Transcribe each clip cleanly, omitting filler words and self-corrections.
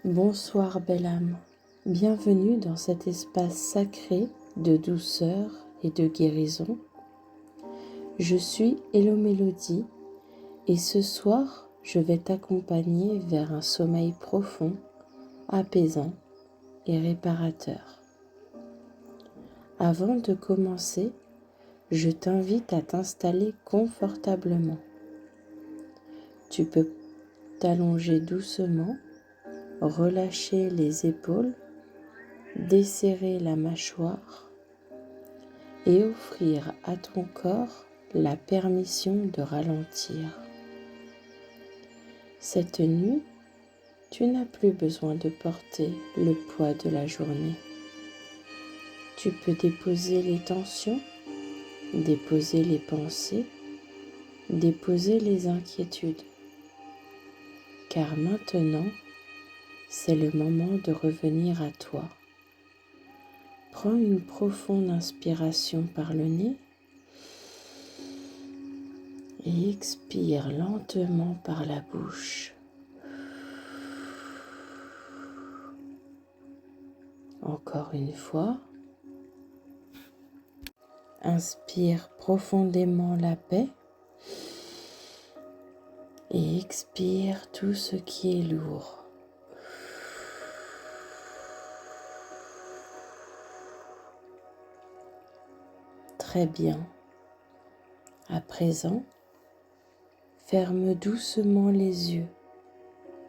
Bonsoir belle âme, bienvenue dans cet espace sacré de douceur et de guérison. Je suis Hello Mélodie et ce soir je vais t'accompagner vers un sommeil profond, apaisant et réparateur. Avant de commencer, je t'invite à t'installer confortablement. Tu peux t'allonger doucement, relâcher les épaules, desserrer la mâchoire et offrir à ton corps la permission de ralentir. Cette nuit, tu n'as plus besoin de porter le poids de la journée. Tu peux déposer les tensions, déposer les pensées, déposer les inquiétudes. Car maintenant, c'est le moment de revenir à toi. Prends une profonde inspiration par le nez et expire lentement par la bouche. Encore une fois, inspire profondément la paix et expire tout ce qui est lourd. Très bien. À présent, ferme doucement les yeux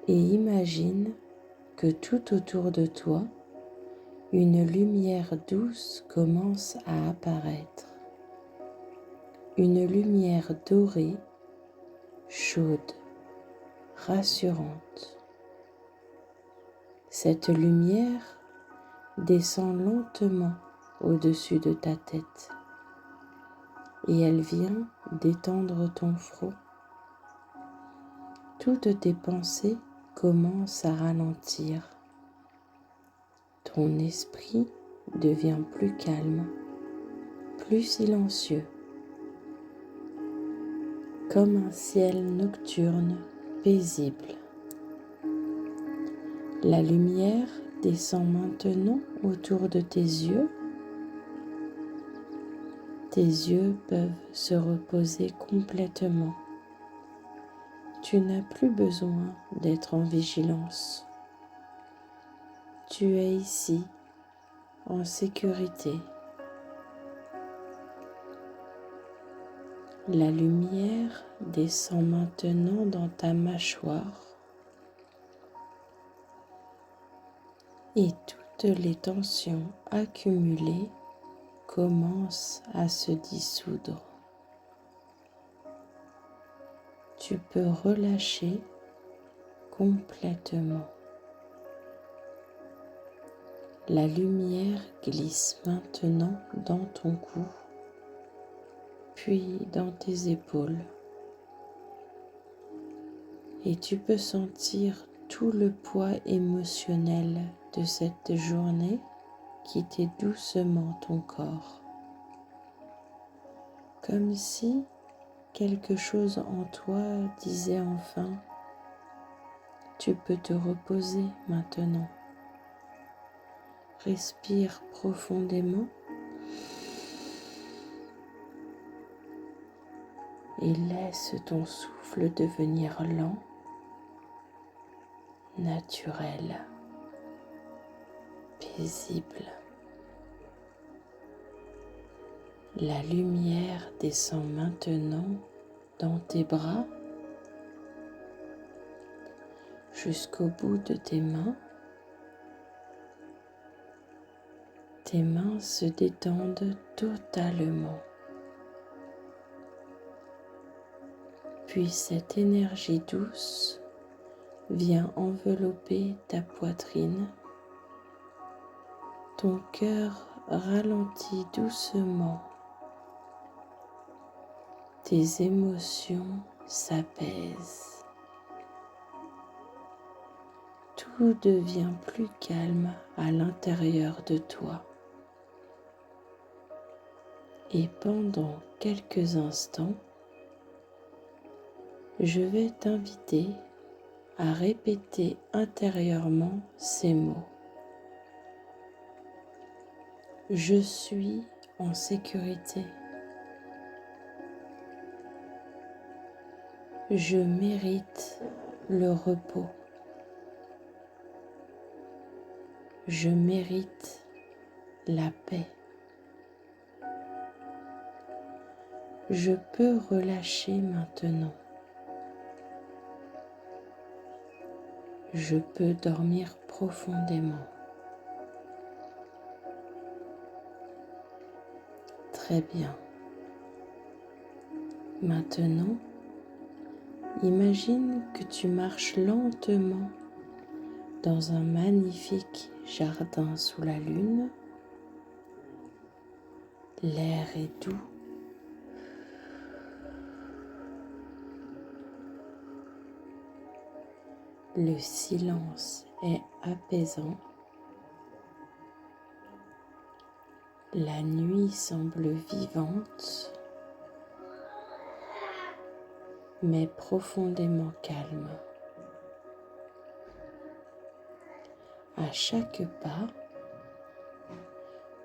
et imagine que tout autour de toi, une lumière douce commence à apparaître. Une lumière dorée, chaude, rassurante. Cette lumière descend lentement au-dessus de ta tête et elle vient détendre ton front. Toutes tes pensées commencent à ralentir. Ton esprit devient plus calme, plus silencieux, comme un ciel nocturne paisible. La lumière descend maintenant autour de tes yeux. Tes yeux peuvent se reposer complètement. Tu n'as plus besoin d'être en vigilance. Tu es ici, en sécurité. La lumière descend maintenant dans ta mâchoire et toutes les tensions accumulées commencent à se dissoudre. Tu peux relâcher complètement. La lumière glisse maintenant dans ton cou, puis dans tes épaules. Et tu peux sentir tout le poids émotionnel de cette journée quitter doucement ton corps. Comme si quelque chose en toi disait enfin, tu peux te reposer maintenant. Respire profondément et laisse ton souffle devenir lent, naturel, paisible. La lumière descend maintenant dans tes bras jusqu'au bout de tes mains. Tes mains se détendent totalement. Puis cette énergie douce vient envelopper ta poitrine. Ton cœur ralentit doucement. Tes émotions s'apaisent. Tout devient plus calme à l'intérieur de toi. Et pendant quelques instants, je vais t'inviter à répéter intérieurement ces mots. Je suis en sécurité. Je mérite le repos. Je mérite la paix. Je peux relâcher maintenant. Je peux dormir profondément. Très bien. Maintenant, imagine que tu marches lentement dans un magnifique jardin sous la lune. L'air est doux. Le silence est apaisant. La nuit semble vivante, mais profondément calme. À chaque pas,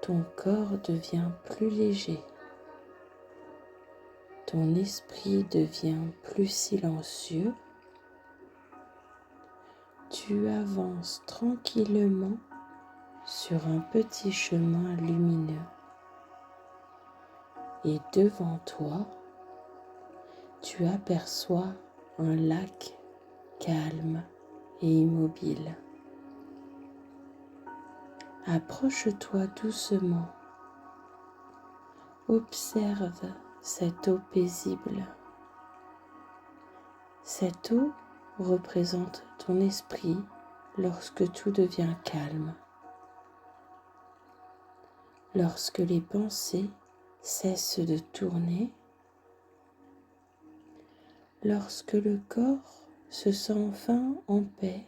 ton corps devient plus léger. Ton esprit devient plus silencieux. Tu avances tranquillement sur un petit chemin lumineux. Et devant toi, tu aperçois un lac calme et immobile. Approche-toi doucement. Observe cette eau paisible. Cette eau représente ton esprit lorsque tout devient calme. Lorsque les pensées cessent de tourner. Lorsque le corps se sent enfin en paix.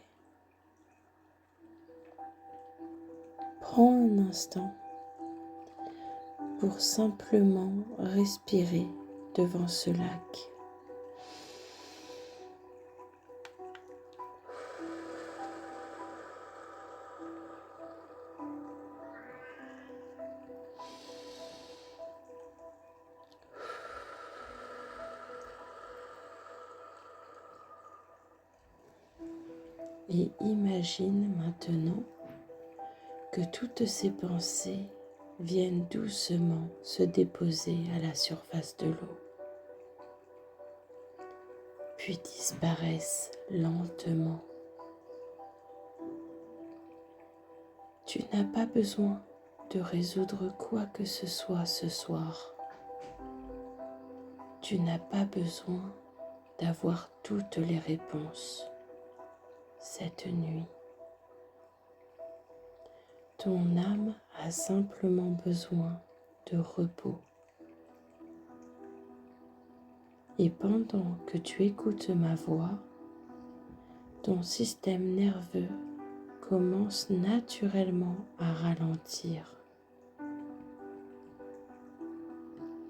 Prends un instant pour simplement respirer devant ce lac. Et imagine maintenant que toutes ces pensées viennent doucement se déposer à la surface de l'eau, puis disparaissent lentement. Tu n'as pas besoin de résoudre quoi que ce soit ce soir. Tu n'as pas besoin d'avoir toutes les réponses cette nuit. Ton âme a simplement besoin de repos. Et pendant que tu écoutes ma voix, ton système nerveux commence naturellement à ralentir.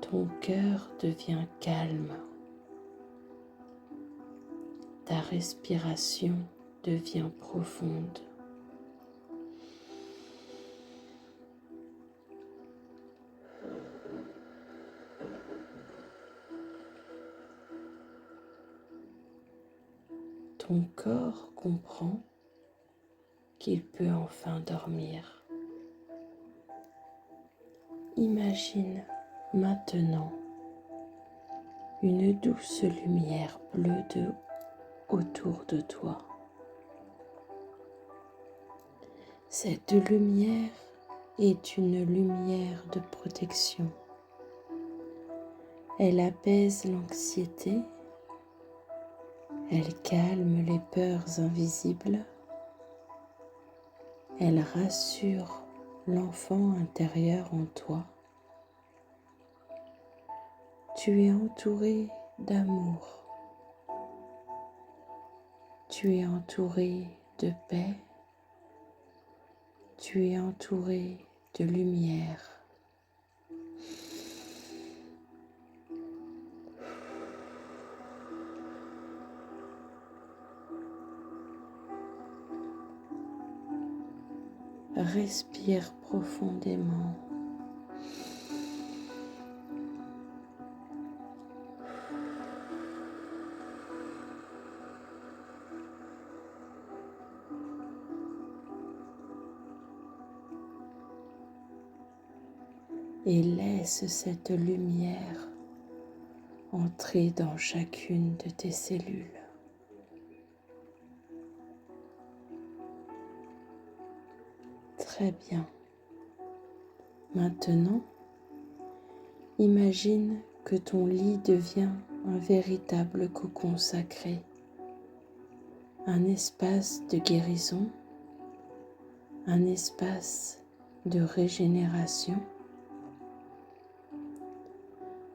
Ton cœur devient calme. Ta respiration devient profonde. Ton corps comprend qu'il peut enfin dormir. Imagine maintenant une douce lumière bleue autour de toi. Cette lumière est une lumière de protection. Elle apaise l'anxiété, elle calme les peurs invisibles, elle rassure l'enfant intérieur en toi. Tu es entouré d'amour, tu es entouré de paix, tu es entouré de lumière. Respire profondément. Et laisse cette lumière entrer dans chacune de tes cellules. Très bien. Maintenant, imagine que ton lit devient un véritable cocon sacré, un espace de guérison, un espace de régénération,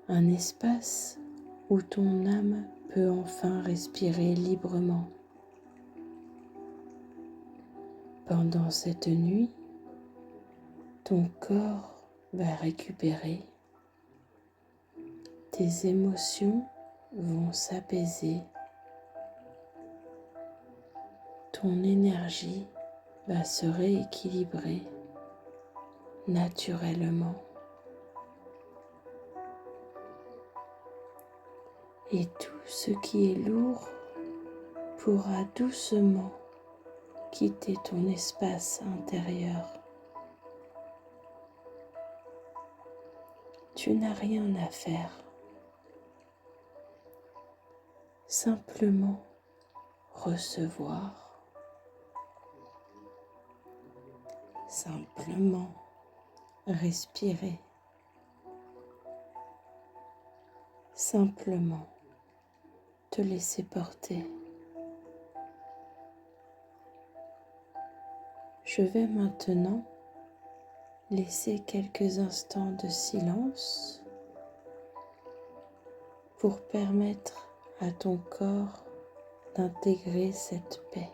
un espace où ton âme peut enfin respirer librement. Pendant cette nuit, ton corps va récupérer, tes émotions vont s'apaiser, ton énergie va se rééquilibrer naturellement. Et tout ce qui est lourd pourra doucement quitter ton espace intérieur. Tu n'as rien à faire. Simplement recevoir. Simplement respirer. Simplement te laisser porter. Je vais maintenant laisser quelques instants de silence pour permettre à ton corps d'intégrer cette paix.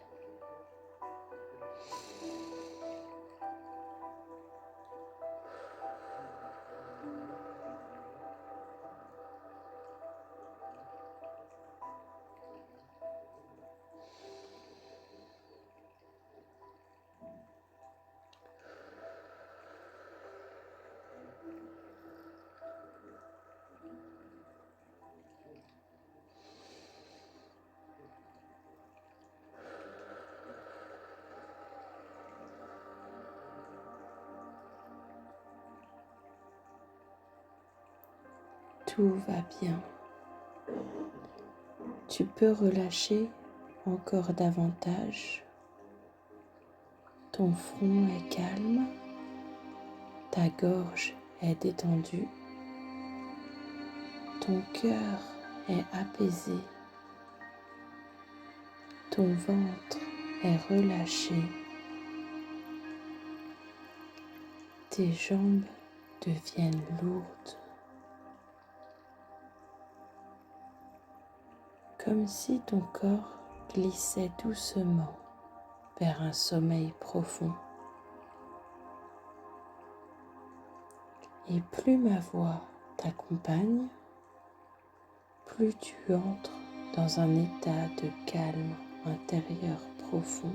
Tout va bien. Tu peux relâcher encore davantage. Ton front est calme, ta gorge est détendue, ton cœur est apaisé, ton ventre est relâché, tes jambes deviennent lourdes, comme si ton corps glissait doucement vers un sommeil profond. Et plus ma voix t'accompagne, plus tu entres dans un état de calme intérieur profond,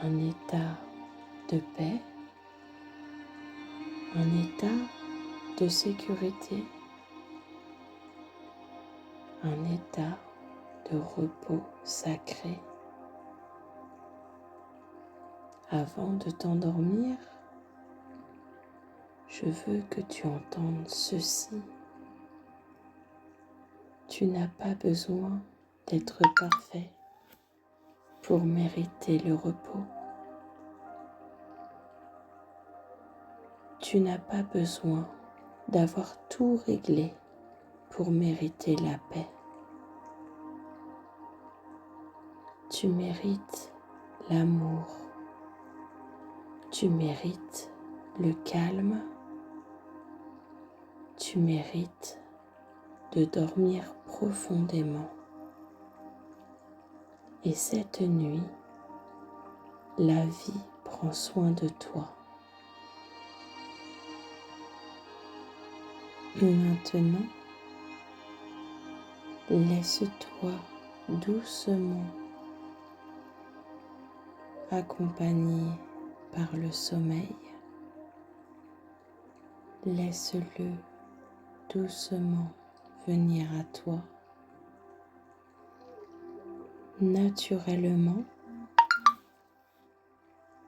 un état de paix, un état de sécurité, un état de repos sacré. Avant de t'endormir, je veux que tu entendes ceci. Tu n'as pas besoin d'être parfait pour mériter le repos. Tu n'as pas besoin d'avoir tout réglé pour mériter la paix. Tu mérites l'amour. Tu mérites le calme. Tu mérites de dormir profondément. Et cette nuit, la vie prend soin de toi. Maintenant, laisse-toi doucement accompagné par le sommeil. Laisse-le doucement venir à toi, naturellement,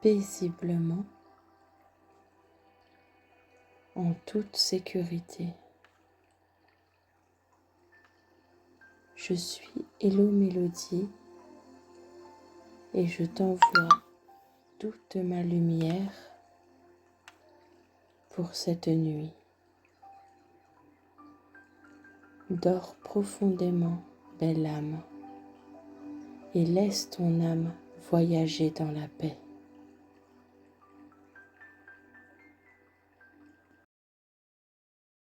paisiblement, en toute sécurité. Je suis Hello Mélodie et je t'envoie toute ma lumière pour cette nuit. Dors profondément, belle âme, et laisse ton âme voyager dans la paix.